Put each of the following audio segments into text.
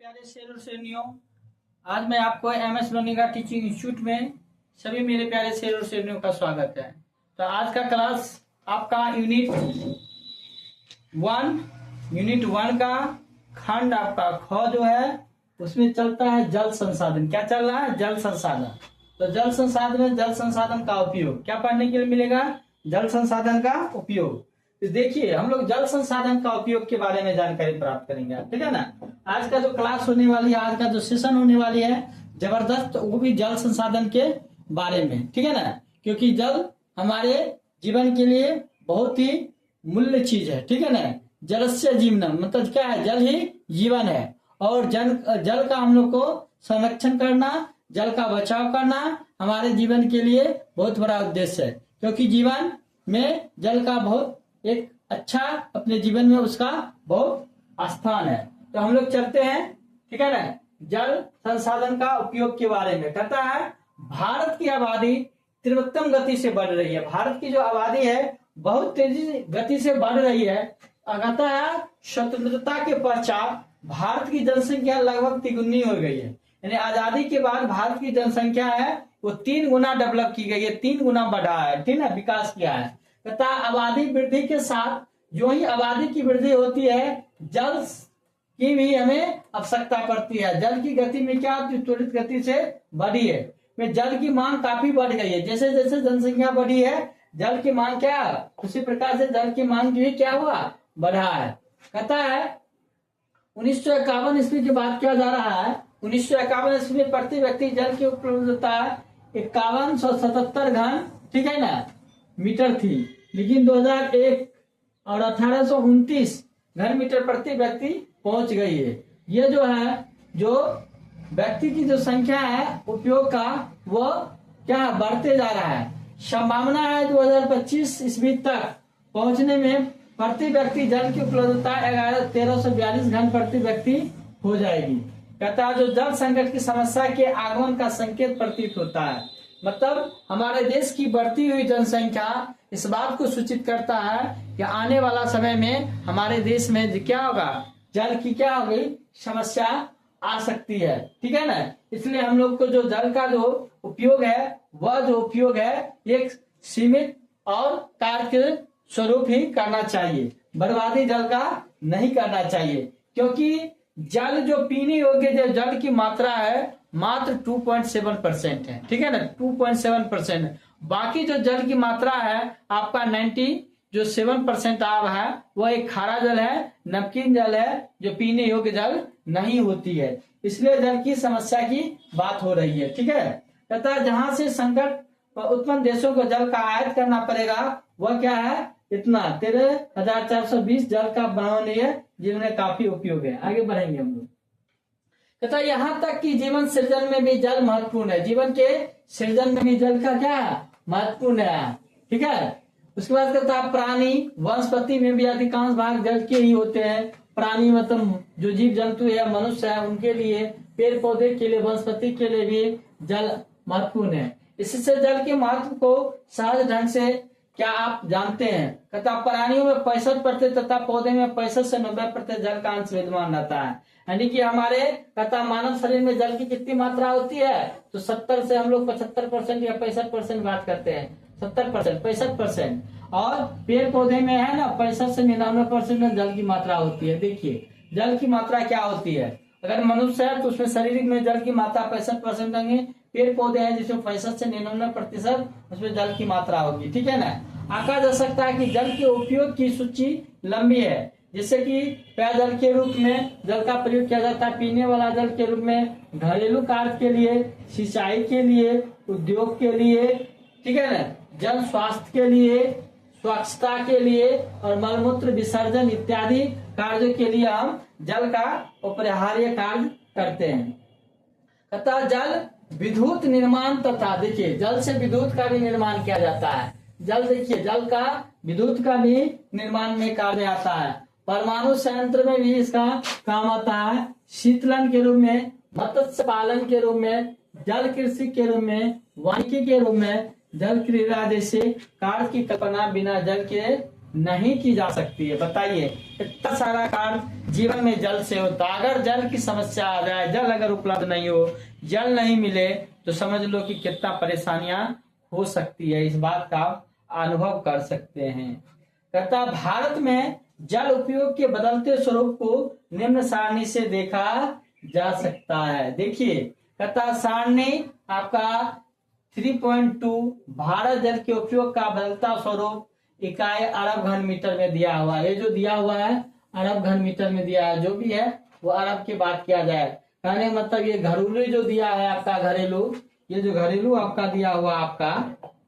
प्यारे शेर और शेरनियों, आज मैं आपको एमएस लोनिका टीचिंग इंस्टीट्यूट में सभी मेरे प्यारे शेर और शेरनियों का स्वागत है। तो आज का क्लास आपका यूनिट वन का खंड आपका ख जो है उसमें चलता है जल संसाधन। क्या चल रहा है? जल संसाधन। तो जल संसाधन में जल संसाधन का उपयोग क्या पढ़ने के लिए मिलेगा? जल संसाधन का उपयोग। तो देखिए हम लोग जल संसाधन का उपयोग के बारे में जानकारी प्राप्त करेंगे, ठीक है ना। आज का जो क्लास होने वाली है, आज का जो सेशन होने वाली है जबरदस्त, वो भी जल संसाधन के बारे में, ठीक है ना। क्योंकि जल हमारे जीवन के लिए बहुत ही मूल्य चीज है, ठीक है ना। जलस्य जीवनम मतलब क्या है? जल ही जीवन है। और जल का हम लोग को संरक्षण करना, जल का बचाव करना हमारे जीवन के लिए बहुत बड़ा उद्देश्य है। क्योंकि जीवन में जल का बहुत एक अच्छा अपने जीवन में उसका बहुत स्थान है। तो हम लोग चलते हैं, ठीक है ना। जल संसाधन का उपयोग के बारे में कहता है भारत की आबादी तीव्रतम गति से बढ़ रही है। भारत की जो आबादी है बहुत तेजी गति से बढ़ रही है। कहता है स्वतंत्रता के पश्चात भारत की जनसंख्या लगभग तिगुनी हो गई है। यानी आजादी के बाद भारत की जनसंख्या है वो 3 गुना डेवलप की गई है, 3 गुना बढ़ा है, ठीक है, विकास किया है। तथा आबादी वृद्धि के साथ जो ही आबादी की वृद्धि होती है जल की भी हमें आवश्यकता पड़ती है। जल की गति में क्या त्वरित गति से बढ़ी है, में जल की मांग काफी बढ़ गई है। जैसे जैसे जनसंख्या बढ़ी है जल की मांग क्या, उसी प्रकार से जल की मांग भी क्या हुआ, बढ़ा है। कहता है 1951 ईस्वी की बात किया जा रहा है। 1951 ईस्वी में प्रति व्यक्ति जल की उपलब्धता 5177 घन, ठीक है ना, मीटर थी। लेकिन 2001 और 1829 घन मीटर प्रति व्यक्ति पहुंच गई है। ये जो है जो व्यक्ति की जो संख्या है उपयोग का वो क्या बढ़ते जा रहा है। संभावना है 2025 ईस्वी तक पहुंचने में प्रति व्यक्ति जल की उपलब्धता 1342 घन प्रति व्यक्ति हो जाएगी। कहता है जो जल संकट की समस्या के आगमन का संकेत प्रतीत होता है। मतलब हमारे देश की बढ़ती हुई जनसंख्या इस बात को सूचित करता है कि आने वाला समय में हमारे देश में क्या होगा, जल की क्या होगी, समस्या आ सकती है, ठीक है ना। इसलिए हम लोग को जो जल का जो उपयोग है वह जो उपयोग है एक सीमित और कार्य स्वरूप ही करना चाहिए। बर्बादी जल का नहीं करना चाहिए। क्योंकि जल जो पीने योग्य जो जल की मात्रा है मात्र 2.7% है, ठीक है ना, 2.7%। बाकी जो जल की मात्रा है आपका 97% आव है वह एक खारा जल है, नमकीन जल है, जो पीने योग्य जल नहीं होती है। इसलिए जल की समस्या की बात हो रही है, ठीक है। तथा जहां से संकट उत्पन्न देशों को जल का आयात करना पड़ेगा वह क्या है, इतना 13,420 जल का बनाने है जिनमें काफी उपयोग है। आगे बढ़ेंगे हम लोग। तथा यहाँ तक कि जीवन सृजन में भी जल महत्वपूर्ण है। जीवन के सृजन में भी जल का क्या महत्वपूर्ण है, ठीक है। उसके बाद कहता है प्राणी वनस्पति में भी अधिकांश भाग जल के ही होते हैं। प्राणी मतलब जो जीव जंतु है, मनुष्य है, उनके लिए, पेड़ पौधे के लिए, वनस्पति के लिए भी जल महत्वपूर्ण है। इससे जल के महत्व को सहज ढंग से क्या आप जानते हैं? कहता प्राणियों में 65% तथा पौधे में 65 से 90% जल का अंश विद्यमान रहता है। यानी कि हमारे कहता मानव शरीर में जल की कितनी मात्रा होती है, तो 70 से हम लोग 75% या 65% बात करते हैं, 70% 65%। और पेड़ पौधे में है ना 65 से 99% में जल की मात्रा होती है। देखिए जल की मात्रा क्या होती है, अगर मनुष्य है तो उसमें शरीर में जल की मात्रा 65% होंगे। पेड़ पौधे हैं जिसमें 65 से 99% उसमें जल की मात्रा होगी, ठीक है ना। आंका जा सकता है कि जल के उपयोग की सूची लंबी है। जैसे कि पेयजल के रूप में जल का प्रयोग किया जाता है, पीने वाला जल के रूप में, घरेलू कार्य के लिए, सिंचाई के लिए, उद्योग के लिए, ठीक है ना, जन स्वास्थ्य के लिए, स्वच्छता के लिए और मलमूत्र विसर्जन इत्यादि कार्यों के लिए हम जल का अपरिहार्य कार्य करते हैं। तथा जल विद्युत निर्माण तथा देखिए जल से विद्युत का भी निर्माण किया जाता है। जल देखिए जल का विद्युत का भी निर्माण में कार्य आता है। परमाणु संयंत्र में भी इसका काम आता है। शीतलन के रूप में, मत्स्य पालन के रूप में, जल कृषि के रूप में, वानिकी के रूप में, जल क्रीड़ा जैसे कार्य की कल्पना बिना जल के नहीं की जा सकती है। बताइए, इतना सारा कार्य जीवन में जल से होता है। अगर जल की समस्या आ जाए, जल अगर उपलब्ध नहीं हो, जल नहीं मिले, तो समझ लो कि कितना परेशानियां हो सकती है। इस बात का अनुभव कर सकते हैं। कहता भारत में जल उपयोग के बदलते स्वरूप को निम्न सारणी से देखा जा सकता है। देखिए, कहता सारणी आपका 3.2 भारत जल के उपयोग का बदलता स्वरूप इकाई अरब घन मीटर में दिया हुआ है। ये जो दिया हुआ है अरब घन मीटर में दिया है, जो भी है वो अरब की बात किया जाए। कहने मतलब ये घरेलू जो दिया है आपका, घरेलू, ये जो घरेलू आपका दिया हुआ, आपका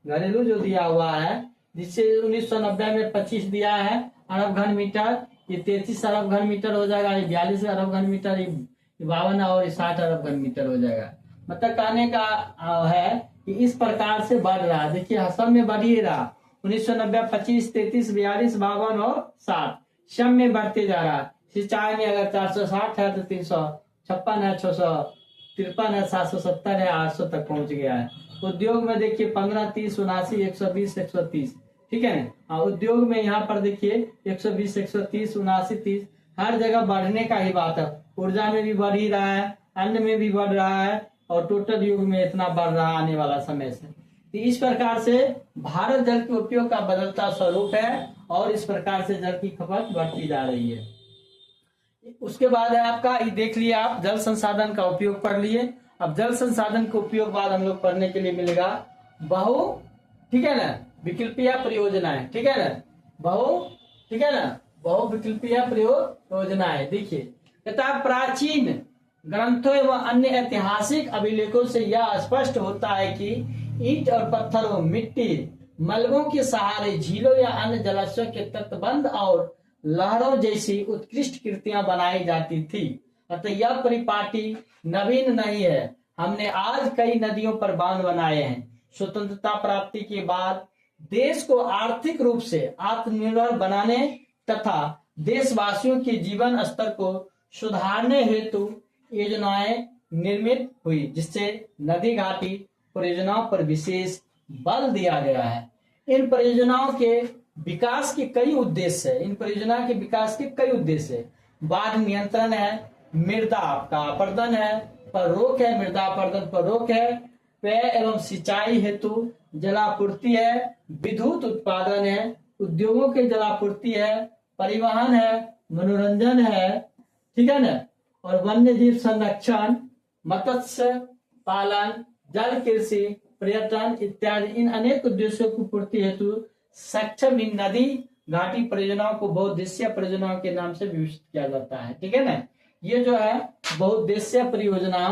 घरेलू जो दिया हुआ है, जिससे 1990 में 25 दिया है अरब घन मीटर, ये 33 अरब घन मीटर हो जाएगा, ये 42 अरब घन मीटर, ये 52 और 60 अरब घन मीटर हो जाएगा। मतलब कहने का है कि इस प्रकार से बढ़ रहा है। देखिए सब में बढ़ ही रहा, 1990 25 33 42 52 और 60 सब में बढ़ते जा रहा है। सिंचाई में अगर 460 है तो 356 है, 653 है, 770 है, 800 तक पहुंच गया है। उद्योग में देखिए 15 30 79 120 130, ठीक है ना। हाँ, उद्योग में यहाँ पर देखिए 120 130 79 30, हर जगह बढ़ने का ही बात है। ऊर्जा में भी बढ़ ही रहा है, अन्न में भी बढ़ रहा है, और टोटल युग में इतना बढ़ रहा आने वाला समय से। तो इस प्रकार से भारत जल के उपयोग का बदलता स्वरूप है, और इस प्रकार से जल की खपत बढ़ती जा रही है। उसके बाद है आपका, ये देख लिया आप, जल संसाधन का उपयोग पढ़ लिए। अब जल संसाधन के उपयोग बाद हम लोग पढ़ने के लिए मिलेगा बहु, ठीक है ना, विकल्पीय परियोजनाएं, ठीक है ना, बहु, ठीक है ना, बहु विकल्पीय परियोजनाएं। देखिए कहता प्राचीन ग्रंथों एवं अन्य ऐतिहासिक अभिलेखों से यह स्पष्ट होता है कि ईंट और पत्थरों, मिट्टी, मलबों के सहारे झीलों या अन्य जलाशयों के तटबंध और लहरों जैसी उत्कृष्ट कृतियां बनाई जाती थी। अतः यह परिपाटी नवीन नहीं है। हमने आज कई नदियों पर बांध बनाए हैं। स्वतंत्रता प्राप्ति के बाद देश को आर्थिक रूप से आत्मनिर्भर बनाने तथा देशवासियों के जीवन स्तर को सुधारने हेतु योजनाएं निर्मित हुई, जिससे नदी घाटी परियोजनाओं पर विशेष बल दिया गया है। इन परियोजनाओं के विकास के कई उद्देश्य है। इन परियोजनाओं के विकास के कई उद्देश्य है। बाढ़ नियंत्रण है, मृदा आपका अपरदन है पर रोक है, मृदा अपरदन पर रोक है, पेय एवं सिंचाई हेतु जलापूर्ति है, विद्युत उत्पादन है, उद्योगों के जलापूर्ति है, परिवहन है, मनोरंजन है, ठीक है ना, और वन्य जीव संरक्षण, मत्स्य पालन, जल कृषि, पर्यटन इत्यादि। इन अनेक उद्देश्यों की पूर्ति हेतु सक्षम इन नदी घाटी परियोजनाओं को बहुउद्देशीय परियोजनाओं के नाम से विभूषित किया जाता है, ठीक है ना। ये जो है बहुउद्देशीय परियोजना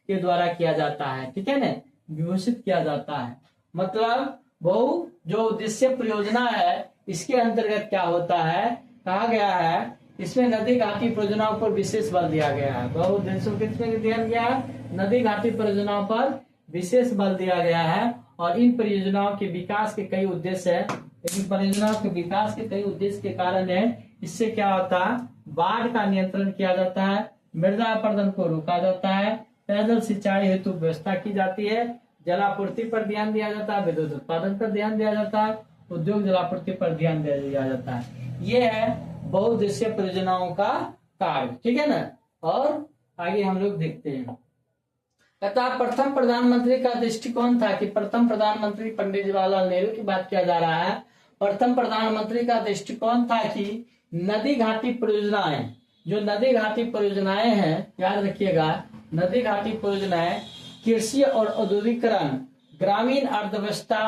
के द्वारा किया जाता है, ठीक है ना, विभूषित किया जाता है। मतलब बहु जो उद्देश्य परियोजना है, इसके अंतर्गत क्या होता है, कहा गया है इसमें नदी घाटी परियोजनाओं पर विशेष बल दिया गया है। बहुउद्देश्यों किसमें दिया गया है, नदी घाटी परियोजनाओं पर विशेष बल दिया गया है। और इन परियोजनाओं के विकास के कई उद्देश्य है। इन परियोजनाओं के विकास के कई उद्देश्य के कारण है, इससे क्या होता है, बाढ़ का नियंत्रण किया जाता है, मृदा अपरदन को रोका जाता है, पेयजल सिंचाई हेतु व्यवस्था की जाती है, जलापूर्ति पर ध्यान दिया जाता है, विद्युत उत्पादन पर ध्यान दिया जाता है, उद्योग जलापूर्ति पर ध्यान दिया जाता है। ये है बहुउद्देशीय परियोजनाओं का कार्य, ठीक है ना। और आगे हम लोग देखते हैं। अतः प्रथम प्रधानमंत्री का दृष्टिकोण था कि प्रथम प्रधानमंत्री पंडित जवाहरलाल नेहरू की बात किया जा रहा है। प्रथम प्रधानमंत्री का दृष्टिकोण था कि नदी घाटी परियोजनाएं, जो नदी घाटी परियोजनाएं हैं, याद रखिएगा, नदी घाटी परियोजनाएं कृषि और औद्योगिकरण, ग्रामीण अर्थव्यवस्था,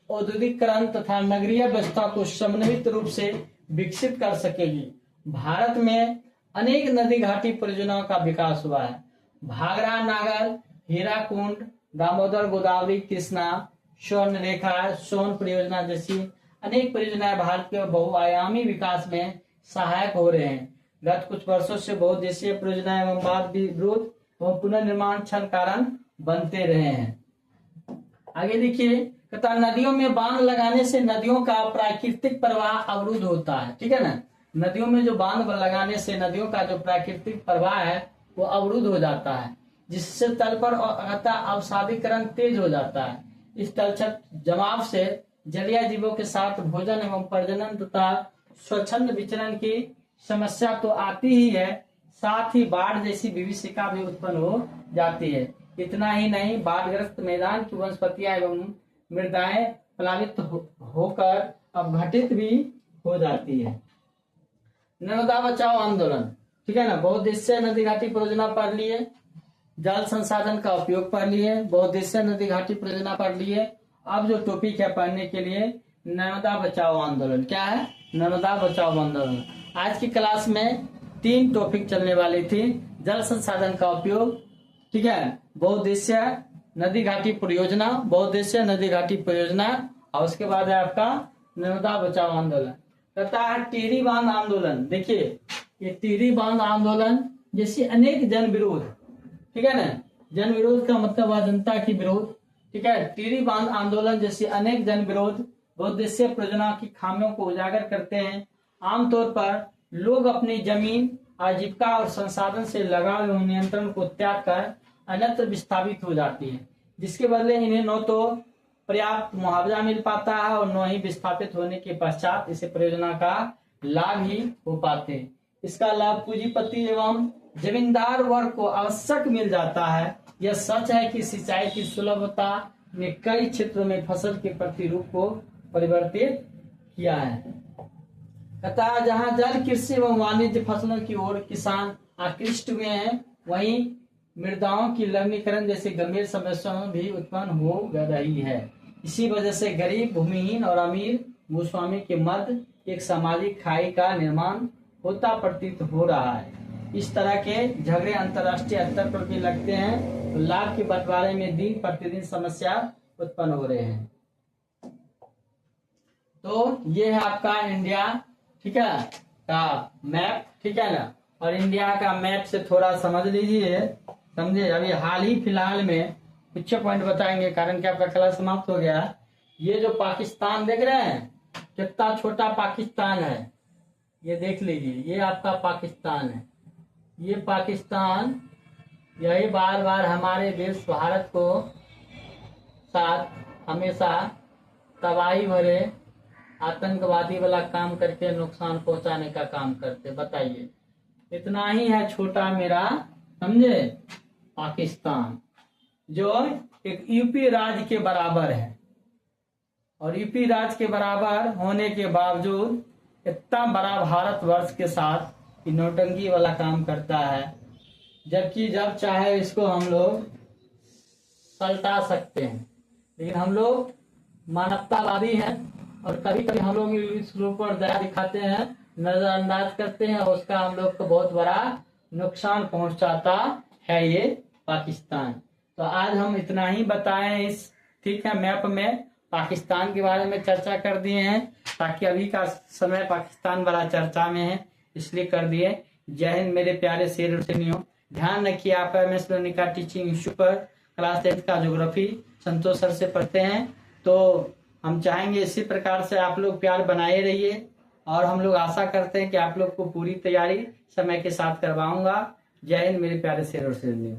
औद्योगिकरण तथा नगरीय व्यवस्था को समन्वित रूप से विकसित कर सकेगी। भारत में अनेक नदी घाटी परियोजनाओं का विकास हुआ है। भागरा नागर, हीराकुंड, दामोदर, गोदावरी, कृष्णा, स्वर्ण रेखा, सोन परियोजना जैसी अनेक परियोजनाएं भारत के बहुआयामी विकास में सहायक हो रहे हैं। गत कुछ वर्षों से बहुउद्देशीय परियोजनाएं एवं बाद विरोध एवं पुनर्निर्माण क्षण कारण बनते रहे हैं। आगे देखिए, तथा नदियों में बांध लगाने से नदियों का प्राकृतिक प्रवाह अवरुद्ध होता है, ठीक है ना। नदियों में जो बांध लगाने से नदियों का जो प्राकृतिक प्रवाह है वो अवरुद्ध हो जाता है, जिससे तल पर अवसादीकरण तेज हो जाता है। इस तलछट जमाव से जलीय जीवों के साथ भोजन एवं प्रजनन तथा स्वच्छंद विचरण की समस्या तो आती ही है, साथ ही बाढ़ जैसी विभीषिका भी उत्पन्न हो जाती है। इतना ही नहीं, बाढ़ग्रस्त मैदान की वनस्पतियां एवं मृदाएं प्लावित होकर अपघटित भी हो जाती है। नर्मदा बचाओ आंदोलन, ठीक है ना, बहुउद्देशीय नदी घाटी परियोजना पढ़ लिए, जल संसाधन का उपयोग पढ़ लिए, बहुउद्देशीय नदी घाटी परियोजना पढ़ लिए। अब जो टॉपिक है पढ़ने के लिए, नर्मदा बचाओ आंदोलन। क्या है? नर्मदा बचाओ आंदोलन। आज की क्लास में 3 टॉपिक चलने वाली थी। जल संसाधन का उपयोग, ठीक है, बहुउद्देशीय नदी घाटी परियोजना, बहुउद्देशीय नदी घाटी परियोजना, और उसके बाद है आपका नर्मदा बचाओ आंदोलन। कहता है टिहरी बांध आंदोलन। देखिए, ये टिहरी बांध आंदोलन जैसे अनेक जन विरोध, ठीक है ना, जन विरोध का मतलब हुआ जनता की विरोध, ठीक है। टिहरी बांध आंदोलन जैसे अनेक जन विरोध बहुउद्देशीय परियोजना की खामियों को उजागर करते हैं। आमतौर पर लोग अपनी जमीन, आजीविका और संसाधन से लगाव एवं नियंत्रण को त्याग कर अन्यत्र विस्थापित हो जाती है, जिसके बदले इन्हें न तो पर्याप्त मुआवजा मिल पाता है और न ही विस्थापित होने के पश्चात इसे परियोजना का लाभ ही हो पाते। इसका लाभ पूंजीपति एवं जमींदार वर्ग को आवश्यक मिल जाता है। यह सच है कि सिंचाई की सुलभता ने कई क्षेत्रों में फसल के प्रतिरूप को परिवर्तित किया है। कहता जहां जल, कृषि एवं वाणिज्य फसलों की ओर किसान आकृष्ट हुए हैं, वहीं मृदाओं की लवणीकरण जैसे गंभीर समस्याएं भी उत्पन्न हो रही है। इसी वजह से गरीब, भूमिहीन और अमीर भूस्वामी के मध्य एक सामाजिक खाई का निर्माण होता प्रतीत हो रहा है। इस तरह के झगड़े अंतर्राष्ट्रीय स्तर पर भी लगते हैं, तो लाभ के बंटवारे में दिन प्रतिदिन समस्या उत्पन्न हो रहे हैं। तो ये है आपका इंडिया, ठीक है, का मैप, ठीक है ना। और इंडिया का मैप से थोड़ा समझ लीजिए, समझे। अभी हाल ही फिलहाल में कुछ पॉइंट बताएंगे, कारण कि आपका क्लास समाप्त हो गया। ये जो पाकिस्तान देख रहे हैं, कितना छोटा पाकिस्तान है, ये देख लीजिए, ये आपका पाकिस्तान है। ये पाकिस्तान यही बार बार हमारे देश भारत को साथ हमेशा तबाही भरे आतंकवादी वाला काम करके नुकसान पहुंचाने का काम करते। बताइए, इतना ही है छोटा मेरा, समझे, पाकिस्तान, जो एक यूपी राज्य के बराबर है। और यूपी राज्य के बराबर होने के बावजूद इतना बड़ा भारतवर्ष के साथ नौटंकी वाला काम करता है, जबकि जब चाहे इसको हम लोग सल्टा सकते हैं। लेकिन हम लोग मानवतावादी हैं और कभी कभी हम लोग इस रूप पर दया दिखाते हैं, नजरअंदाज करते हैं, और उसका हम लोग को बहुत बड़ा नुकसान पहुंचाता है ये पाकिस्तान। तो आज हम इतना ही बताएं इस, ठीक है, मैप में पाकिस्तान के बारे में चर्चा कर दिए हैं, ताकि अभी का समय पाकिस्तान बड़ा चर्चा में है, इसलिए कर दिए। जय हिंद मेरे प्यारे शेर और शेरनियों। ध्यान रखिए, आप MS धोनी का टीचिंग इंस्टीट्यूट पर क्लास 10 का ज्योग्राफी संतोष सर से पढ़ते हैं। तो हम चाहेंगे इसी प्रकार से आप लोग प्यार बनाए रहिए, और हम लोग आशा करते हैं कि आप लोग को पूरी तैयारी समय के साथ करवाऊंगा। जय हिंद मेरे प्यारे शेर और शेरनियों।